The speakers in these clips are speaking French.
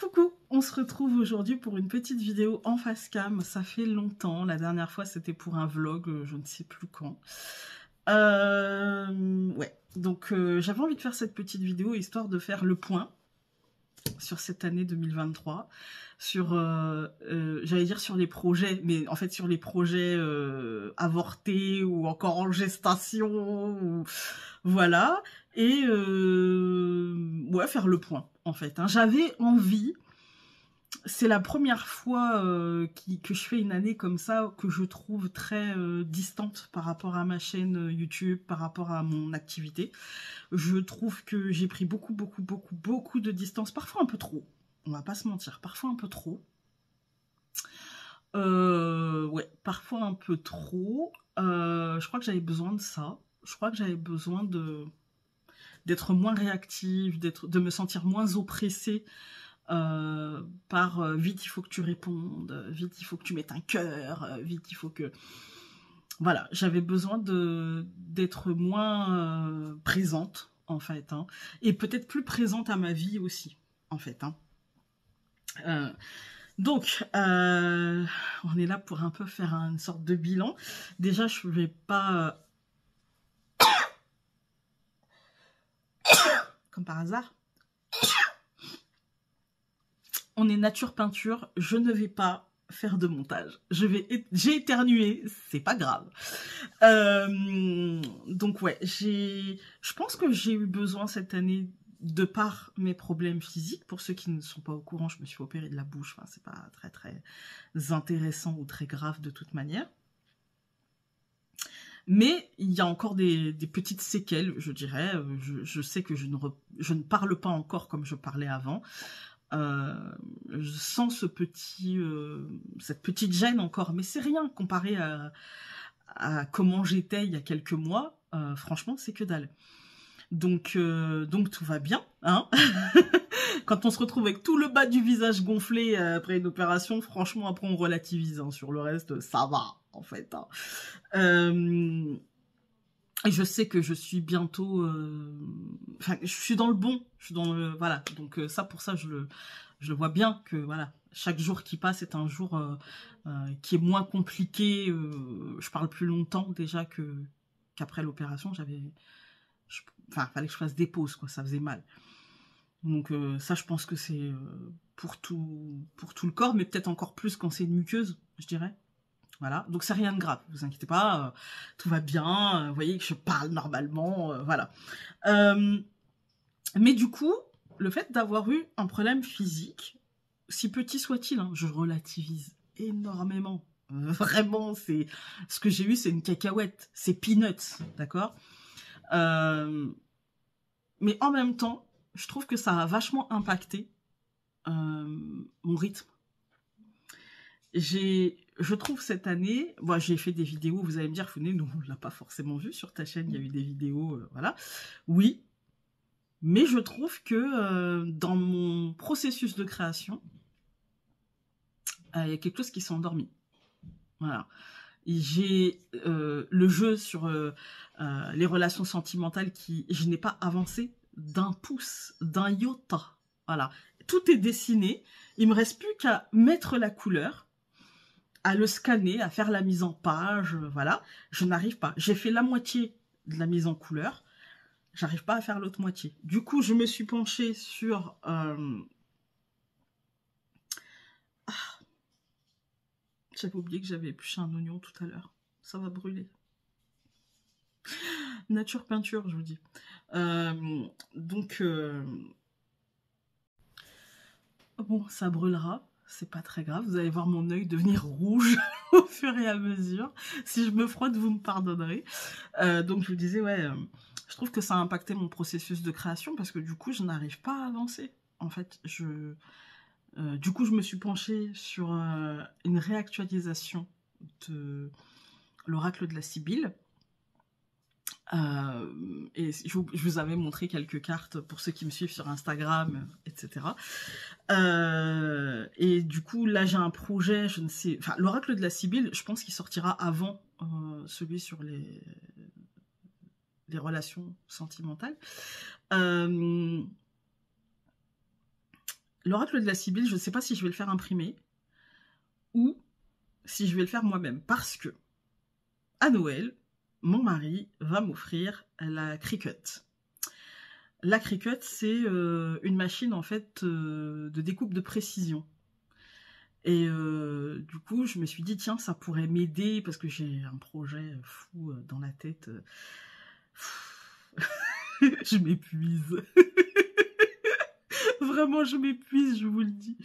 Coucou, on se retrouve aujourd'hui pour une petite vidéo en face cam. Ça fait longtemps, la dernière fois c'était pour un vlog, je ne sais plus quand. Ouais, donc j'avais envie de faire cette petite vidéo histoire de faire le point sur cette année 2023, sur, j'allais dire sur les projets, mais en fait sur les projets avortés ou encore en gestation, ou, voilà, et ouais, faire le point en fait. Hein. J'avais envie, c'est la première fois que je fais une année comme ça, que je trouve très distante par rapport à ma chaîne YouTube, par rapport à mon activité. Je trouve que j'ai pris beaucoup de distance, parfois un peu trop. On va pas se mentir, parfois un peu trop. Ouais, parfois un peu trop. Je crois que j'avais besoin de ça. Je crois que j'avais besoin d'être moins réactive, de me sentir moins oppressée par vite il faut que tu répondes, vite il faut que tu mettes un cœur, vite il faut que... Voilà, j'avais besoin d'être moins présente, en fait, hein, et peut-être plus présente à ma vie aussi, en fait. Hein. Donc, on est là pour un peu faire une sorte de bilan. Déjà, je vais pas... comme par hasard. On est nature peinture, je ne vais pas faire de montage. J'ai éternué, c'est pas grave. Donc ouais, je pense que j'ai eu besoin cette année, de par mes problèmes physiques. Pour ceux qui ne sont pas au courant, je me suis opérée de la bouche. Enfin, c'est pas très intéressant ou très grave de toute manière. Mais il y a encore des petites séquelles, je dirais. Je sais que je ne parle pas encore comme je parlais avant. Je sens cette petite gêne encore, mais c'est rien comparé à comment j'étais il y a quelques mois. Franchement, c'est que dalle. Donc tout va bien, hein. Quand on se retrouve avec tout le bas du visage gonflé après une opération, franchement, après on relativise. Hein. Sur le reste, ça va, en fait. Hein. Et je sais que je suis bientôt... Enfin, je suis dans le bon. Je suis dans le... Voilà. Donc ça, pour ça, je le vois bien que, voilà, chaque jour qui passe est un jour qui est moins compliqué. Je parle plus longtemps déjà qu'après l'opération. Enfin, fallait que je fasse des pauses, quoi. Ça faisait mal. Donc ça, je pense que c'est pour tout le corps, mais peut-être encore plus quand c'est une muqueuse, je dirais. Voilà, donc c'est rien de grave, vous inquiétez pas, tout va bien, vous voyez que je parle normalement, voilà. Mais du coup, le fait d'avoir eu un problème physique, si petit soit-il, hein, je relativise énormément. Vraiment, c'est ce que j'ai eu, c'est une cacahuète, c'est peanuts, d'accord. Mais en même temps, je trouve que ça a vachement impacté mon rythme. Je trouve cette année, moi j'ai fait des vidéos, vous allez me dire, Founé, nous on l'a pas forcément vu sur ta chaîne, il y a eu des vidéos, voilà. Oui, mais je trouve que dans mon processus de création, il y a quelque chose qui s'est endormi. Voilà. J'ai le jeu sur les relations sentimentales je n'ai pas avancé d'un pouce, d'un iota. Voilà. Tout est dessiné, il me reste plus qu'à mettre la couleur, à le scanner, à faire la mise en page, voilà. Je n'arrive pas. J'ai fait la moitié de la mise en couleur. J'arrive pas à faire l'autre moitié. Du coup, je me suis penchée sur... J'avais oublié que j'avais épluché un oignon tout à l'heure. Ça va brûler. Nature peinture, je vous dis. Donc... Bon, ça brûlera. C'est pas très grave, vous allez voir mon œil devenir rouge au fur et à mesure. Si je me frotte, vous me pardonnerez. Donc je vous disais, ouais, je trouve que ça a impacté mon processus de création parce que du coup, je n'arrive pas à avancer. En fait, du coup, je me suis penchée sur une réactualisation de l'oracle de la Sibylle. Et je vous avais montré quelques cartes pour ceux qui me suivent sur Instagram, etc. Et du coup, là, j'ai un projet, je ne sais... Enfin, l'oracle de la Sibylle, je pense qu'il sortira avant celui sur les relations sentimentales. l'oracle de la Sibylle, je ne sais pas si je vais le faire imprimer ou si je vais le faire moi-même. Parce que, à Noël, mon mari va m'offrir la Cricut. La Cricut, c'est une machine, en fait, de découpe de précision. Et du coup, je me suis dit, tiens, ça pourrait m'aider, parce que j'ai un projet fou dans la tête. Je m'épuise. Vraiment, je m'épuise, je vous le dis.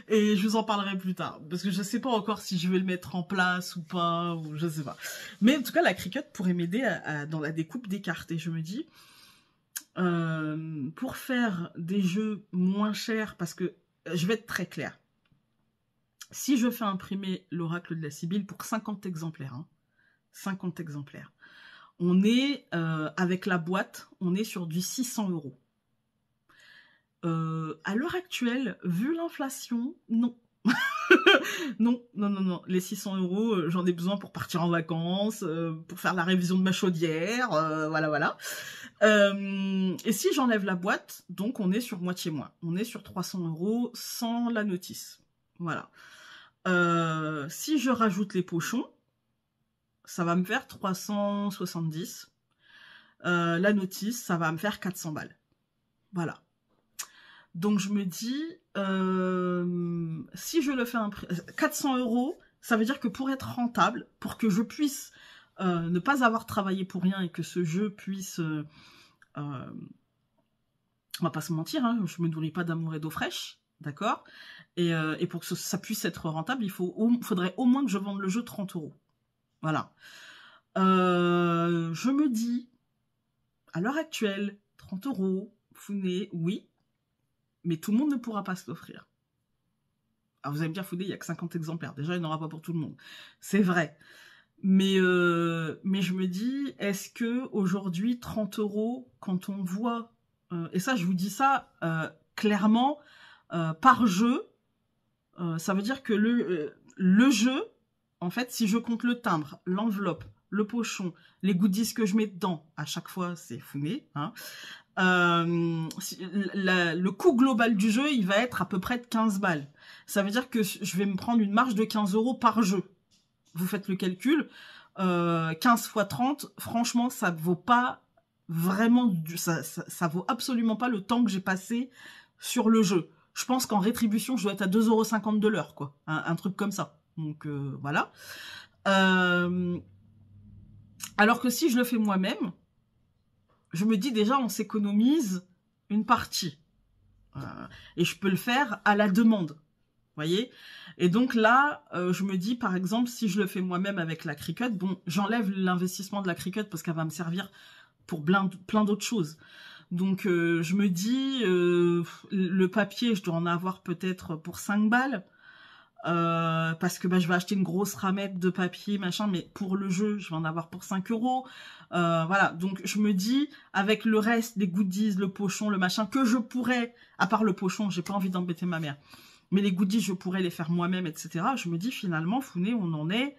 Et je vous en parlerai plus tard, parce que je sais pas encore si je vais le mettre en place ou pas, ou je sais pas. Mais en tout cas, la Cricut pourrait m'aider dans la découpe des cartes. Et je me dis, pour faire des jeux moins chers, parce que je vais être très claire. Si je fais imprimer l'oracle de la Sibylle pour 50 exemplaires, hein, 50 exemplaires, on est, avec la boîte, on est sur du 600 €. À l'heure actuelle, vu l'inflation, non. Non, non, non, non. Les 600 €, j'en ai besoin pour partir en vacances, pour faire la révision de ma chaudière, voilà, voilà. Et si j'enlève la boîte, donc on est sur moitié moins. On est sur 300 € sans la notice. Voilà. Si je rajoute les pochons, ça va me faire 370. La notice, ça va me faire 400 balles. Voilà. Donc je me dis, si je le fais 400 €, ça veut dire que pour être rentable, pour que je puisse ne pas avoir travaillé pour rien et que ce jeu puisse, on va pas se mentir, hein, je me nourris pas d'amour et d'eau fraîche, d'accord, et pour que ça puisse être rentable, il faudrait au moins que je vende le jeu 30 €. Voilà. Je me dis, à l'heure actuelle, 30 €, Founé, oui, mais tout le monde ne pourra pas se l'offrir. Alors vous allez me dire, Founé, il n'y a que 50 exemplaires. Déjà, il n'y en aura pas pour tout le monde. C'est vrai. Mais je me dis, est-ce que aujourd'hui 30 €, quand on voit, et ça, je vous dis ça clairement, par jeu, ça veut dire que le jeu, en fait, si je compte le timbre, l'enveloppe, le pochon, les goodies que je mets dedans, à chaque fois, c'est Founé, hein. Le coût global du jeu, il va être à peu près de 15 balles. Ça veut dire que je vais me prendre une marge de 15 € par jeu. Vous faites le calcul. 15 fois 30, franchement, ça vaut pas vraiment, ça vaut absolument pas le temps que j'ai passé sur le jeu. Je pense qu'en rétribution, je dois être à 2,50 € de l'heure, quoi. Un truc comme ça. Donc, voilà. Alors que si je le fais moi-même, je me dis déjà, on s'économise une partie. Et je peux le faire à la demande. Voyez? Et donc là, je me dis, par exemple, si je le fais moi-même avec la Cricut, bon, j'enlève l'investissement de la Cricut parce qu'elle va me servir pour plein d'autres choses. Donc, je me dis, le papier, je dois en avoir peut-être pour 5 balles. Parce que je vais acheter une grosse ramette de papier, machin, mais pour le jeu, je vais en avoir pour 5 €. Voilà, donc je me dis, avec le reste des goodies, le pochon, le machin, que je pourrais, à part le pochon, j'ai pas envie d'embêter ma mère, mais les goodies, je pourrais les faire moi-même, etc. Je me dis, finalement, Founé, on en est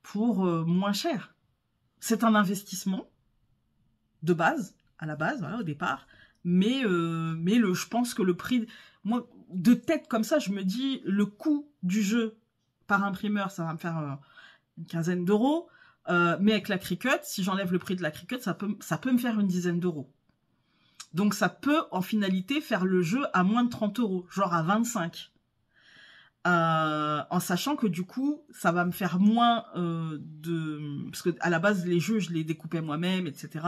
pour moins cher. C'est un investissement de base, à la base, voilà, au départ, mais je pense que le prix... Moi, de tête comme ça, je me dis, le coût du jeu par imprimeur, ça va me faire une quinzaine d'euros. Mais avec la Cricut, si j'enlève le prix de la Cricut, ça peut me faire une dizaine d'euros. Donc ça peut, en finalité, faire le jeu à moins de 30 €, genre à 25. En sachant que du coup, ça va me faire moins parce que à la base, les jeux, je les découpais moi-même, etc.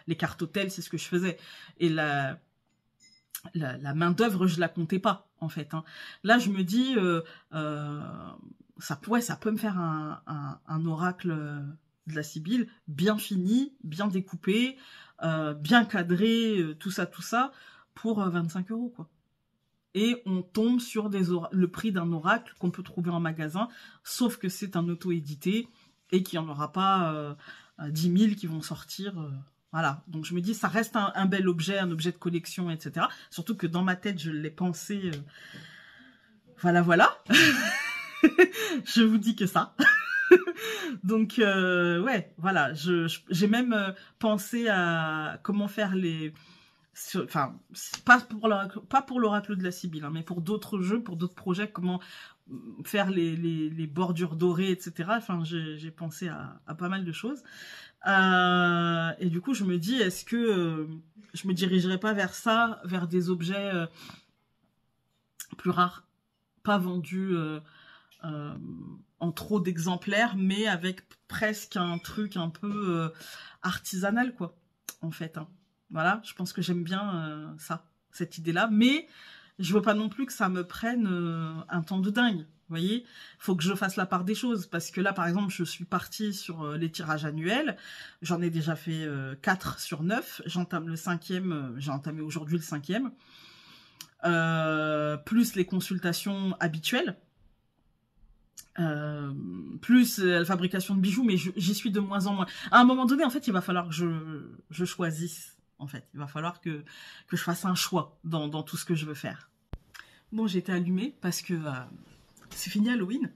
Les cartes hôtels, c'est ce que je faisais. Et la main d'œuvre, je la comptais pas, en fait. Hein. Là, je me dis, ça peut me faire un oracle de la Sibylle bien fini, bien découpé, bien cadré, tout ça, pour 25 €, quoi. Et on tombe sur le prix d'un oracle qu'on peut trouver en magasin, sauf que c'est un auto-édité et qu'il n'y en aura pas 10 000 qui vont sortir... Voilà, donc je me dis, ça reste un bel objet, un objet de collection, etc. Surtout que dans ma tête, je l'ai pensé... Voilà, voilà. Je vous dis que ça. Donc, ouais, voilà. J'ai même pensé à comment faire Enfin, pas pour l'Oracle de la Sibylle, hein, mais pour d'autres jeux, pour d'autres projets, comment faire les bordures dorées, etc. Enfin, j'ai pensé à pas mal de choses. Et du coup, je me dis, est-ce que je me dirigerais pas vers ça, vers des objets plus rares, pas vendus en trop d'exemplaires, mais avec presque un truc un peu artisanal, quoi, en fait. Hein. Voilà, je pense que j'aime bien cette idée-là, mais je veux pas non plus que ça me prenne un temps de dingue. Vous voyez, faut que je fasse la part des choses, parce que là, par exemple, je suis partie sur les tirages annuels. J'en ai déjà fait 4 sur 9. J'entame le 5e, j'ai entamé aujourd'hui le 5e. Plus les consultations habituelles. Plus la fabrication de bijoux, mais j'y suis de moins en moins. À un moment donné, en fait, il va falloir que je choisisse. En fait, il va falloir que je fasse un choix dans tout ce que je veux faire. Bon, j'ai été allumée parce que c'est fini Halloween.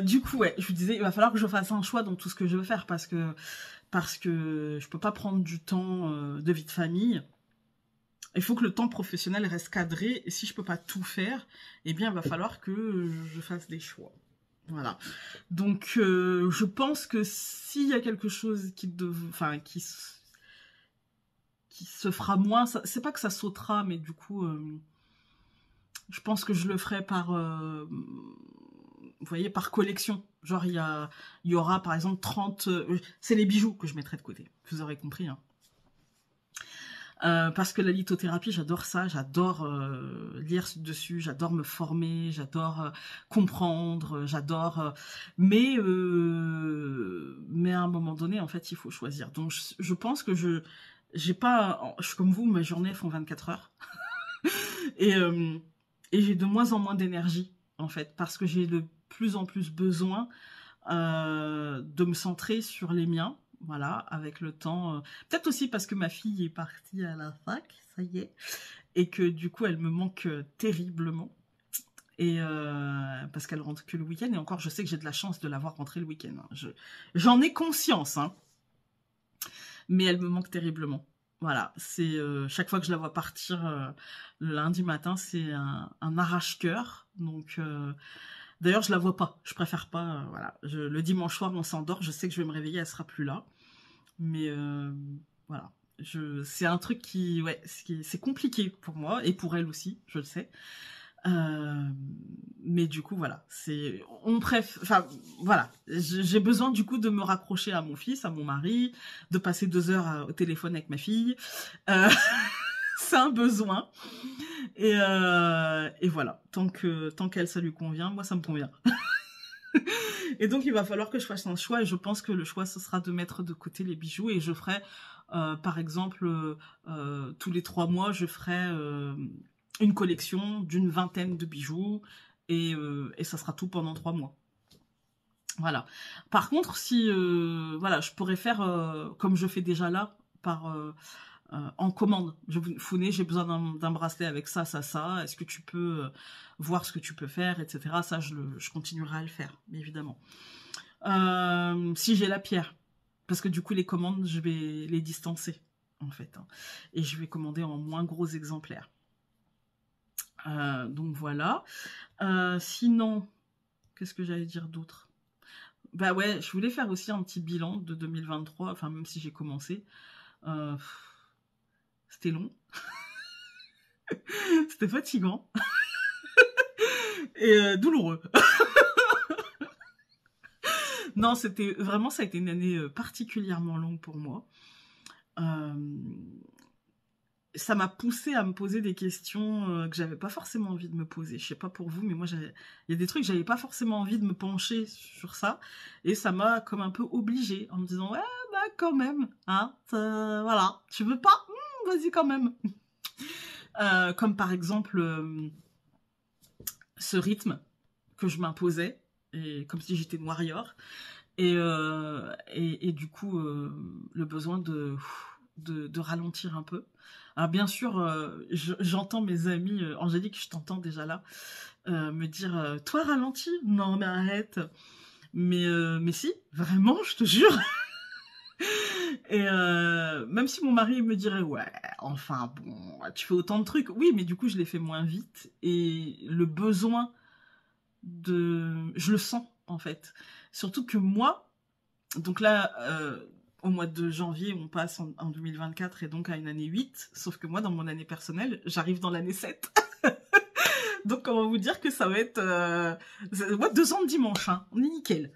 Du coup, ouais, je vous disais, il va falloir que je fasse un choix dans tout ce que je veux faire parce que je peux pas prendre du temps de vie de famille. Il faut que le temps professionnel reste cadré, et si je peux pas tout faire, eh bien, il va falloir que je fasse des choix. Voilà. Donc, je pense que s'il y a quelque chose qui se fera moins, c'est pas que ça sautera, mais du coup, je pense que je le ferai par, vous voyez, par collection. Genre, il y aura, par exemple, 30... c'est les bijoux que je mettrai de côté. Vous aurez compris, hein. Parce que la lithothérapie, j'adore ça, j'adore lire dessus, j'adore me former, j'adore comprendre, j'adore... mais à un moment donné, en fait, il faut choisir. Donc, je pense que je suis comme vous, mes journées font 24 heures. et j'ai de moins en moins d'énergie, en fait, parce que j'ai de plus en plus besoin de me centrer sur les miens. Voilà, avec le temps. Peut-être aussi parce que ma fille est partie à la fac, ça y est. Et que du coup, elle me manque terriblement. Et parce qu'elle rentre que le week-end. Et encore, je sais que j'ai de la chance de l'avoir rentrée le week-end. Hein. J'en ai conscience. Hein. Mais elle me manque terriblement. Voilà, c'est chaque fois que je la vois partir le lundi matin, c'est un arrache-cœur. Donc... D'ailleurs, je la vois pas. Je préfère pas. Voilà. Le dimanche soir, on s'endort. Je sais que je vais me réveiller, elle sera plus là. Mais voilà. C'est un truc ouais, c'est compliqué pour moi et pour elle aussi, je le sais. Mais du coup, voilà. Enfin, voilà. J'ai besoin du coup de me raccrocher à mon fils, à mon mari, de passer 2 heures au téléphone avec ma fille. C'est un besoin. Et voilà, tant qu'elle, ça lui convient, moi ça me convient. Et donc il va falloir que je fasse un choix, et je pense que le choix ce sera de mettre de côté les bijoux, et je ferai par exemple tous les 3 mois je ferai une collection d'une 20aine de bijoux, et ça sera tout pendant 3 mois. Voilà. Par contre, si voilà, je pourrais faire comme je fais déjà là, en commande. Founé, j'ai besoin d'un bracelet avec ça, ça, ça. Est-ce que tu peux voir ce que tu peux faire, etc. Ça, je continuerai à le faire, évidemment. Si j'ai la pierre. Parce que du coup, les commandes, je vais les distancer, en fait. Hein, et je vais commander en moins gros exemplaires. Donc voilà. Sinon, qu'est-ce que j'allais dire d'autre? Bah ouais, je voulais faire aussi un petit bilan de 2023, enfin même si j'ai commencé. C'était long. C'était fatigant. Et douloureux. Non, c'était vraiment, ça a été une année particulièrement longue pour moi. Ça m'a poussée à me poser des questions que j'avais pas forcément envie de me poser. Je sais pas pour vous, mais moi, il y a des trucs que j'avais pas forcément envie de me pencher sur ça. Et ça m'a comme un peu obligée en me disant, ouais, bah quand même, hein, voilà, tu veux pas, vas-y quand même. Comme par exemple ce rythme que je m'imposais, et comme si j'étais une warrior, et du coup le besoin de ralentir un peu. Alors bien sûr, j'entends mes amis, Angélique, je t'entends déjà là, me dire toi ralentis, non mais arrête, mais si, vraiment, je te jure. Et même si mon mari me dirait, ouais, enfin bon, tu fais autant de trucs. Oui, mais du coup, je les fais moins vite. Et le besoin je le sens, en fait. Surtout que moi, donc là, au mois de janvier, on passe en 2024 et donc à une année 8. Sauf que moi, dans mon année personnelle, j'arrive dans l'année 7. Donc, comment vous dire que ça va être... moi, 2 ans de dimanche, hein. On est nickel.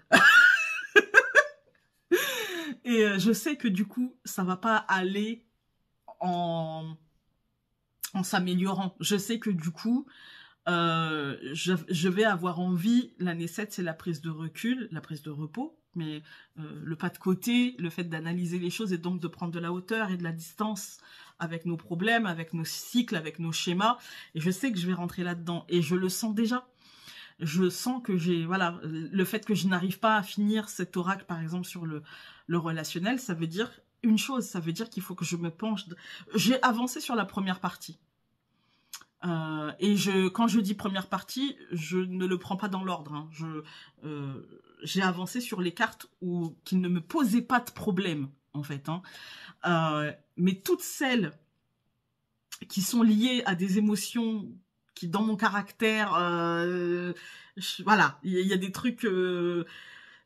Et je sais que du coup, ça va pas aller en s'améliorant. Je sais que du coup, je vais avoir envie, l'année 7, c'est la prise de recul, la prise de repos, mais le pas de côté, le fait d'analyser les choses et donc de prendre de la hauteur et de la distance avec nos problèmes, avec nos cycles, avec nos schémas. Et je sais que je vais rentrer là-dedans. Et je le sens déjà. Je sens que voilà, le fait que je n'arrive pas à finir cet oracle, par exemple, sur le relationnel, ça veut dire une chose, ça veut dire qu'il faut que je me penche. J'ai avancé sur la première partie. Et quand je dis première partie, je ne le prends pas dans l'ordre. Hein. J'ai avancé sur les cartes qui ne me posaient pas de problème, en fait. Hein. Mais toutes celles qui sont liées à des émotions qui, dans mon caractère, voilà, il y a des trucs,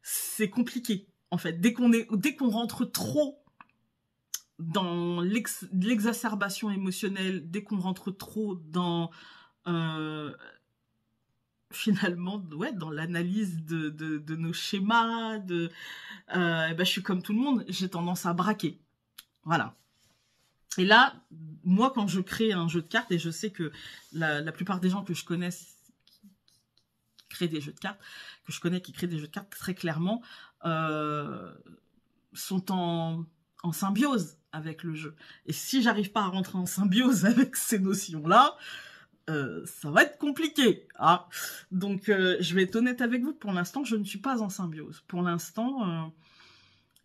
c'est compliqué, en fait. Dès qu'on rentre trop dans l'exacerbation émotionnelle, dès qu'on rentre trop dans finalement, ouais, dans l'analyse de nos schémas, je suis comme tout le monde, j'ai tendance à braquer. Voilà. Et là, moi, quand je crée un jeu de cartes, et je sais que la plupart des gens que je connais qui créent des jeux de cartes, que je connais qui créent des jeux de cartes, très clairement, sont en symbiose avec le jeu. Et si j'arrive pas à rentrer en symbiose avec ces notions-là, ça va être compliqué. Hein. Donc, je vais être honnête avec vous, pour l'instant, je ne suis pas en symbiose. Pour l'instant,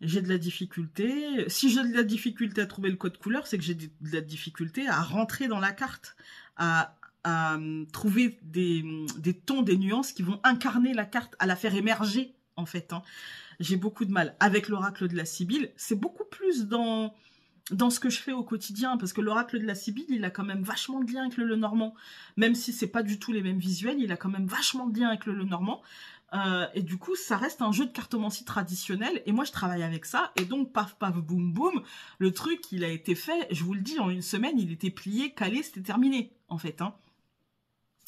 j'ai de la difficulté. Si j'ai de la difficulté à trouver le code couleur, c'est que j'ai de la difficulté à rentrer dans la carte, à trouver des tons, des nuances qui vont incarner la carte, à la faire émerger, en fait. Hein. J'ai beaucoup de mal. Avec l'oracle de la Sibylle, c'est beaucoup plus dans ce que je fais au quotidien, parce que l'oracle de la Sibylle, il a quand même vachement de lien avec le Lenormand. Même si c'est pas du tout les mêmes visuels, il a quand même vachement de lien avec le Lenormand. Et du coup, ça reste un jeu de cartomancie traditionnel, et moi je travaille avec ça, et donc paf paf boum boum, le truc il a été fait, je vous le dis, en une semaine, il était plié, calé, c'était terminé, en fait, hein.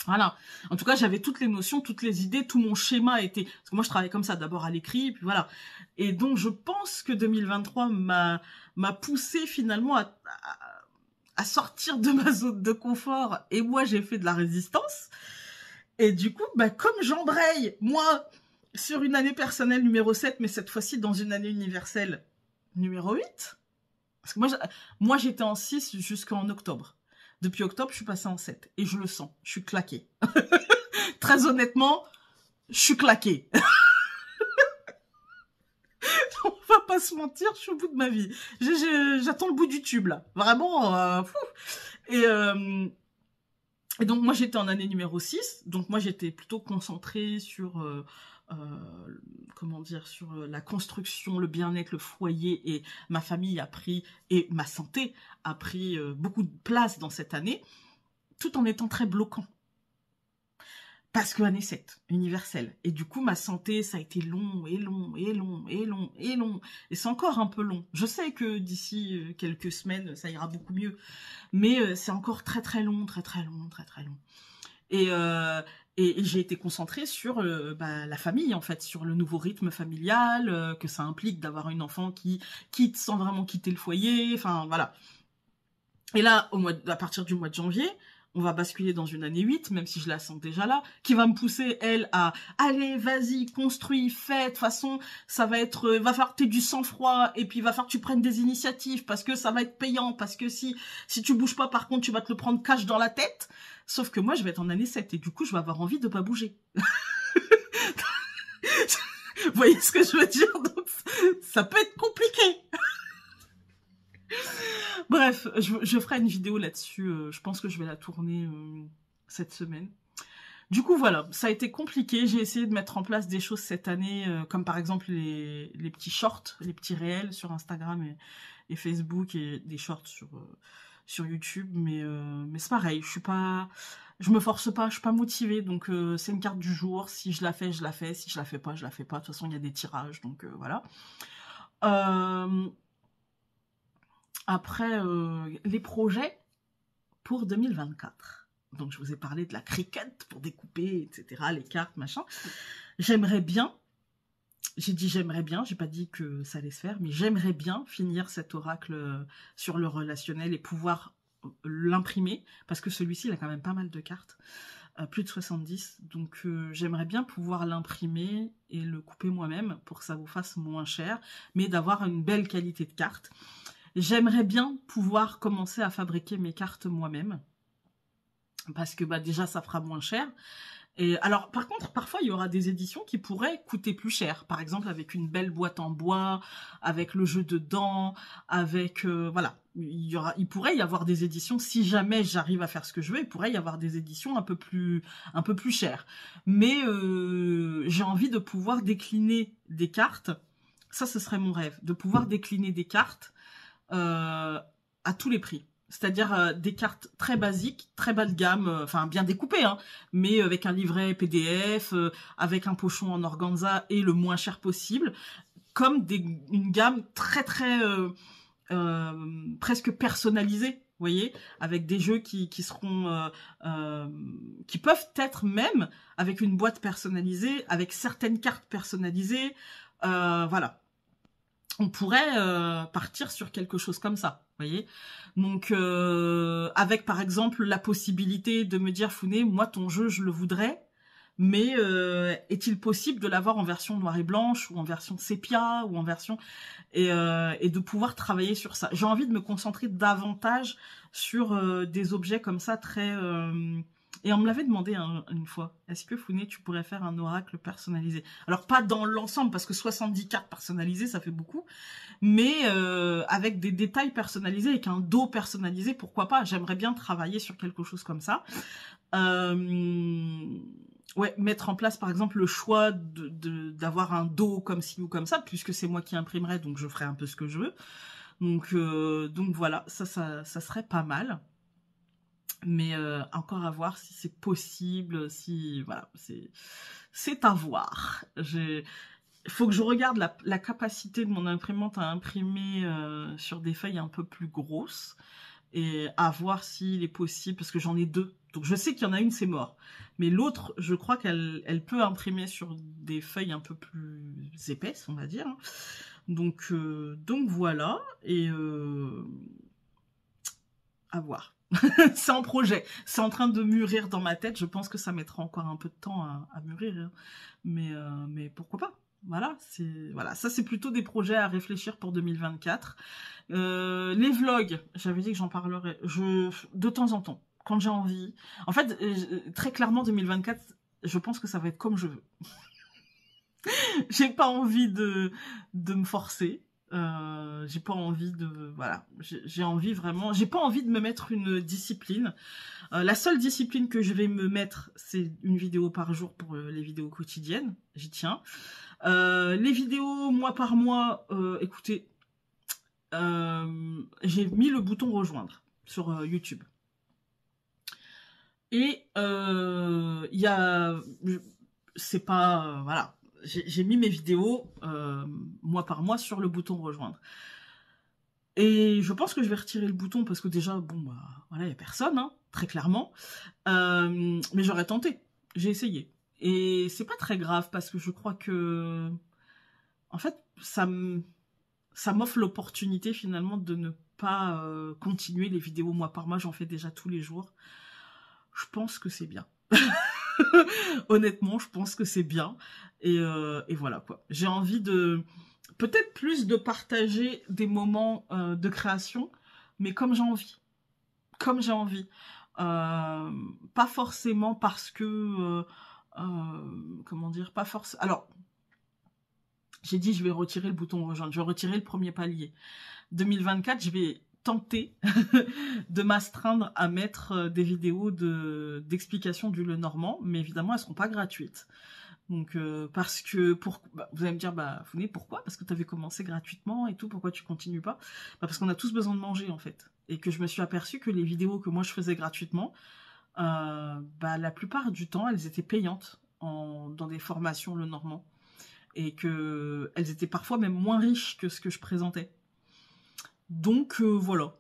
Voilà. En tout cas, j'avais toutes les notions, toutes les idées, tout mon schéma était... Parce que moi, je travaille comme ça, d'abord à l'écrit, puis voilà. Et donc, je pense que 2023 m'a poussé finalement à sortir de ma zone de confort. Et moi, j'ai fait de la résistance. Et du coup, comme j'embraye, moi, sur une année personnelle numéro 7, mais cette fois-ci dans une année universelle numéro 8, parce que moi j'étais en 6 jusqu'en octobre. Depuis octobre, je suis passée en 7. Et je le sens, je suis claquée. Très honnêtement, je suis claquée. On va pas se mentir, je suis au bout de ma vie. J'attends le bout du tube, là. Vraiment, Et donc, moi, j'étais en année numéro 6. Donc, moi, j'étais plutôt concentrée sur... comment dire, sur la construction, le bien-être, le foyer, et ma famille a pris, et ma santé a pris beaucoup de place dans cette année, tout en étant très bloquant. Parce que année 7, universelle. Et du coup, ma santé, ça a été long, et long, et long, et long, et long. Et c'est encore un peu long. Je sais que d'ici quelques semaines, ça ira beaucoup mieux. Mais c'est encore très très long, très très long, très très long. Et j'ai été concentrée sur la famille, en fait, sur le nouveau rythme familial, que ça implique d'avoir une enfant qui quitte sans vraiment quitter le foyer, enfin voilà. Et là, à partir du mois de janvier, on va basculer dans une année 8, même si je la sens déjà là, qui va me pousser, elle, à « Allez, vas-y, construis, fais, de toute façon, ça va être... va falloir que tu aies du sang-froid, et puis va falloir que tu prennes des initiatives, parce que ça va être payant, parce que si tu bouges pas, par contre, tu vas te le prendre cash dans la tête. » Sauf que moi, je vais être en année 7, et du coup, je vais avoir envie de pas bouger. Vous voyez ce que je veux dire? Donc, ça peut être compliqué. Bref, je ferai une vidéo là-dessus. Je pense que je vais la tourner cette semaine. Du coup, voilà, ça a été compliqué. J'ai essayé de mettre en place des choses cette année, comme par exemple les petits shorts, les petits réels sur Instagram et Facebook et des shorts sur YouTube. Mais c'est pareil, je me force pas, je suis pas motivée. Donc c'est une carte du jour. Si je la fais, je la fais. Si je la fais pas, je la fais pas. De toute façon, il y a des tirages, donc voilà. Après, les projets pour 2024. Donc, je vous ai parlé de la cricket pour découper, etc., les cartes, machin. J'aimerais bien, j'ai dit j'aimerais bien, j'ai pas dit que ça allait se faire, mais j'aimerais bien finir cet oracle sur le relationnel et pouvoir l'imprimer, parce que celui-ci, il a quand même pas mal de cartes, plus de 70, donc j'aimerais bien pouvoir l'imprimer et le couper moi-même pour que ça vous fasse moins cher, mais d'avoir une belle qualité de carte. J'aimerais bien pouvoir commencer à fabriquer mes cartes moi-même, parce que bah, déjà ça fera moins cher. Et alors par contre, parfois il y aura des éditions qui pourraient coûter plus cher, par exemple avec une belle boîte en bois, avec le jeu dedans, avec voilà, il pourrait y avoir des éditions, si jamais j'arrive à faire ce que je veux, il pourrait y avoir des éditions un peu plus chères. Mais j'ai envie de pouvoir décliner des cartes, ça ce serait mon rêve, de pouvoir décliner des cartes à tous les prix. C'est-à-dire des cartes très basiques, très bas de gamme, enfin bien découpées, hein, mais avec un livret PDF, avec un pochon en organza et le moins cher possible, comme une gamme très très presque personnalisée, vous voyez, avec des jeux qui seront, qui peuvent être même avec une boîte personnalisée, avec certaines cartes personnalisées, voilà. On pourrait partir sur quelque chose comme ça, vous voyez. Donc, avec par exemple la possibilité de me dire, Founé, moi ton jeu, je le voudrais, mais est-il possible de l'avoir en version noire et blanche, ou en version sépia, ou en version... et de pouvoir travailler sur ça. J'ai envie de me concentrer davantage sur des objets comme ça, très... Et on me l'avait demandé une fois, est-ce que Founé, tu pourrais faire un oracle personnalisé? Alors pas dans l'ensemble, parce que 70 cartes personnalisées, ça fait beaucoup, mais avec des détails personnalisés, avec un dos personnalisé, pourquoi pas? J'aimerais bien travailler sur quelque chose comme ça. Ouais, mettre en place par exemple le choix d'avoir un dos comme ci ou comme ça, puisque c'est moi qui imprimerai, donc je ferai un peu ce que je veux. Donc voilà, ça serait pas mal. Mais encore à voir si c'est possible, si voilà, c'est à voir. Il faut que je regarde la capacité de mon imprimante à imprimer sur des feuilles un peu plus grosses et à voir s'il est possible, parce que j'en ai deux. Donc je sais qu'il y en a une, c'est mort. Mais l'autre, je crois qu'elle peut imprimer sur des feuilles un peu plus épaisses, on va dire. Donc voilà, et à voir. C'est en projet, c'est en train de mûrir dans ma tête. Je pense que ça mettra encore un peu de temps à mûrir, hein. Mais pourquoi pas. Voilà, ça c'est plutôt des projets à réfléchir pour 2024. Les vlogs, j'avais dit que j'en parlerais de temps en temps, quand j'ai envie. En fait, très clairement 2024, je pense que ça va être comme je veux. J'ai pas envie de me forcer. J'ai pas envie de... Voilà, j'ai envie vraiment... J'ai pas envie de me mettre une discipline. La seule discipline que je vais me mettre, c'est une vidéo par jour pour les vidéos quotidiennes. J'y tiens. Les vidéos mois par mois, écoutez, j'ai mis le bouton rejoindre sur YouTube. Et il y a... C'est pas... voilà. J'ai mis mes vidéos mois par mois sur le bouton rejoindre. Et je pense que je vais retirer le bouton parce que déjà, bon, bah, voilà, il n'y a personne, hein, très clairement. Mais j'aurais tenté, j'ai essayé. Et c'est pas très grave parce que je crois que, en fait, ça m'offre l'opportunité finalement de ne pas continuer les vidéos mois par mois. J'en fais déjà tous les jours. Je pense que c'est bien. Honnêtement, je pense que c'est bien. Et voilà, quoi. J'ai envie de... Peut-être plus de partager des moments de création, mais comme j'ai envie. Comme j'ai envie. Pas forcément parce que... comment dire, pas forcément... Alors, j'ai dit je vais retirer le bouton rejoindre. Je vais retirer le premier palier. 2024, je vais tenté de m'astreindre à mettre des vidéos d'explication du Lenormand, mais évidemment, elles seront pas gratuites. Donc, parce que, vous allez me dire, Founé, pourquoi? Parce que tu avais commencé gratuitement et tout, pourquoi tu continues pas? Parce qu'on a tous besoin de manger, en fait. Et que je me suis aperçue que les vidéos que moi je faisais gratuitement, la plupart du temps, elles étaient payantes dans des formations Lenormand. Et que elles étaient parfois même moins riches que ce que je présentais. Donc, voilà.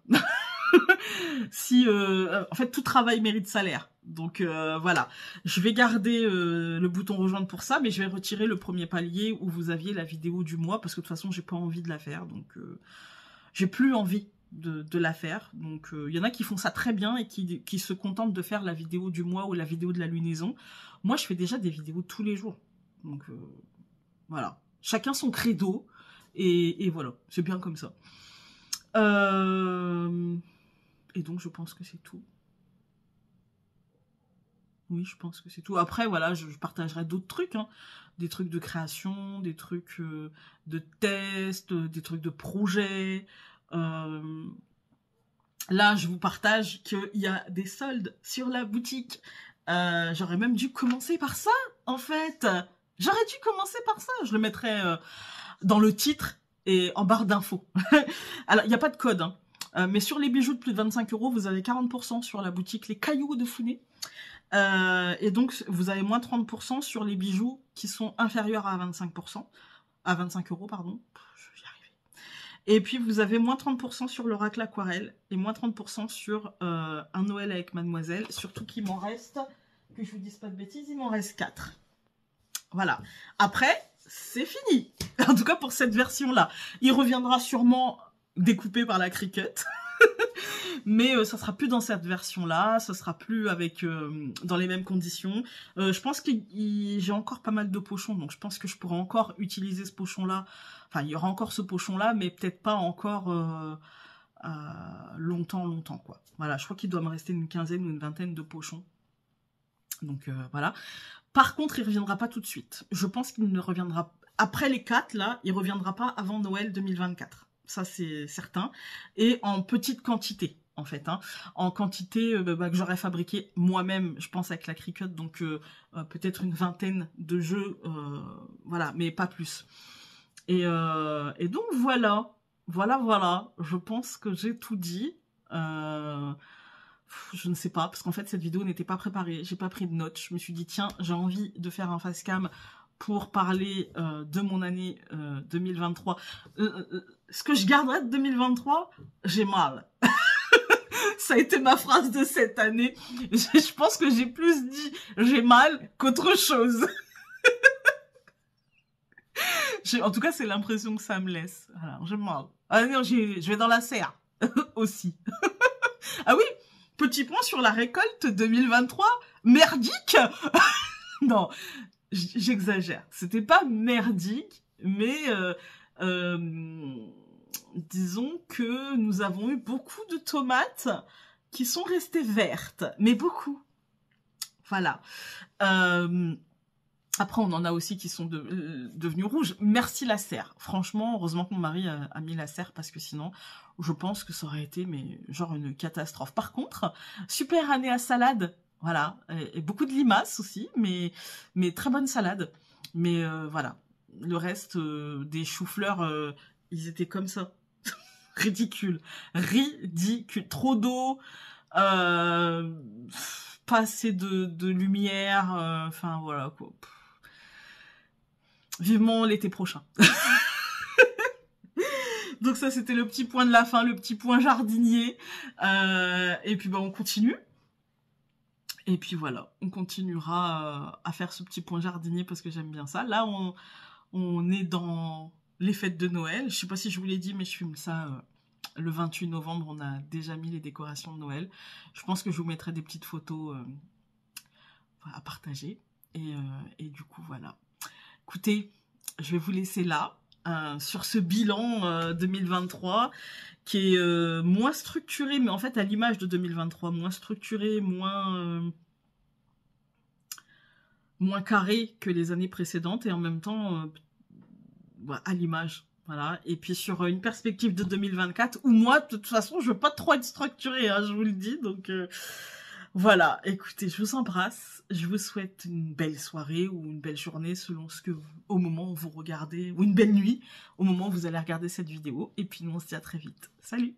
En fait, tout travail mérite salaire. Donc, voilà. Je vais garder le bouton rejoindre pour ça, mais je vais retirer le premier palier où vous aviez la vidéo du mois, parce que de toute façon, j'ai pas envie de la faire. Donc, j'ai plus envie de la faire. Donc, il y en a qui font ça très bien et qui se contentent de faire la vidéo du mois ou la vidéo de la lunaison. Moi, je fais déjà des vidéos tous les jours. Donc, voilà. Chacun son credo. Et voilà. C'est bien comme ça. Et donc, je pense que c'est tout. Oui, je pense que c'est tout. Après, voilà, je partagerai d'autres trucs, hein. Des trucs de création, des trucs de test, des trucs de projet. Là, je vous partage qu'il y a des soldes sur la boutique. J'aurais même dû commencer par ça, en fait. J'aurais dû commencer par ça. Je le mettrai dans le titre et en barre d'infos. Alors, il n'y a pas de code, hein. Mais sur les bijoux de plus de 25 €, vous avez 40% sur la boutique Les Cailloux de Founé. Et donc, vous avez moins 30% sur les bijoux qui sont inférieurs à 25%. À 25 €, pardon. Je vais y arriver. Et puis, vous avez moins 30% sur l'Oracle Aquarelle et moins 30% sur un Noël avec Mademoiselle. Surtout qu'il m'en reste, que je vous dise pas de bêtises, il m'en reste 4. Voilà. Après, c'est fini. En tout cas, pour cette version-là. Il reviendra sûrement découpé par la Cricut. Mais ça sera plus dans cette version-là. Ça sera plus avec dans les mêmes conditions. Je pense que j'ai encore pas mal de pochons. Donc, je pense que je pourrai encore utiliser ce pochon-là. Enfin, il y aura encore ce pochon-là, mais peut-être pas encore longtemps, quoi. Voilà, je crois qu'il doit me rester une quinzaine ou une vingtaine de pochons. Donc, voilà. Par contre, il ne reviendra pas tout de suite. Je pense qu'il ne reviendra... Après les 4, là, il ne reviendra pas avant Noël 2024. Ça, c'est certain. Et en petite quantité, en fait. Hein. En quantité que j'aurais fabriqué moi-même, je pense, avec la Cricut. Donc, peut-être une vingtaine de jeux. Voilà, mais pas plus. Et donc, voilà. Voilà. Je pense que j'ai tout dit. Je ne sais pas, parce qu'en fait, cette vidéo n'était pas préparée. J'ai pas pris de notes. Je me suis dit, tiens, j'ai envie de faire un facecam pour parler de mon année 2023. Ce que je garderai de 2023, j'ai mal. Ça a été ma phrase de cette année. Je pense que j'ai plus dit j'ai mal qu'autre chose. En tout cas, c'est l'impression que ça me laisse. Voilà, j'ai mal. Ah non, je vais dans la serre aussi. Ah oui, petit point sur la récolte 2023. Merdique. Non, j'exagère. C'était pas merdique, mais disons que nous avons eu beaucoup de tomates qui sont restées vertes, mais beaucoup. Voilà. Après, on en a aussi qui sont devenus rouges. Merci la serre. Franchement, heureusement que mon mari a mis la serre parce que sinon, je pense que ça aurait été genre une catastrophe. Par contre, super année à salade. Voilà. Et beaucoup de limaces aussi, mais très bonne salade. Mais voilà. Le reste des choux-fleurs, ils étaient comme ça. Ridicule. Trop d'eau. Pas assez de lumière. Enfin, voilà quoi. Vivement l'été prochain. Donc ça, c'était le petit point de la fin, le petit point jardinier. Et puis, on continue. Et puis voilà, on continuera à faire ce petit point jardinier parce que j'aime bien ça. Là, on est dans les fêtes de Noël. Je sais pas si je vous l'ai dit, mais je filme ça le 28 novembre. On a déjà mis les décorations de Noël. Je pense que je vous mettrai des petites photos à partager. Et du coup, voilà. Écoutez, je vais vous laisser là, sur ce bilan 2023, qui est moins structuré, mais en fait, à l'image de 2023, moins structuré, moins carré que les années précédentes, et en même temps, à l'image. Voilà. Et puis sur une perspective de 2024, où moi, de toute façon, je veux pas trop être structurée, hein, je vous le dis. Donc voilà, écoutez, je vous embrasse. Je vous souhaite une belle soirée ou une belle journée selon au moment où vous regardez, ou une belle nuit au moment où vous allez regarder cette vidéo. Et puis nous, on se dit à très vite. Salut!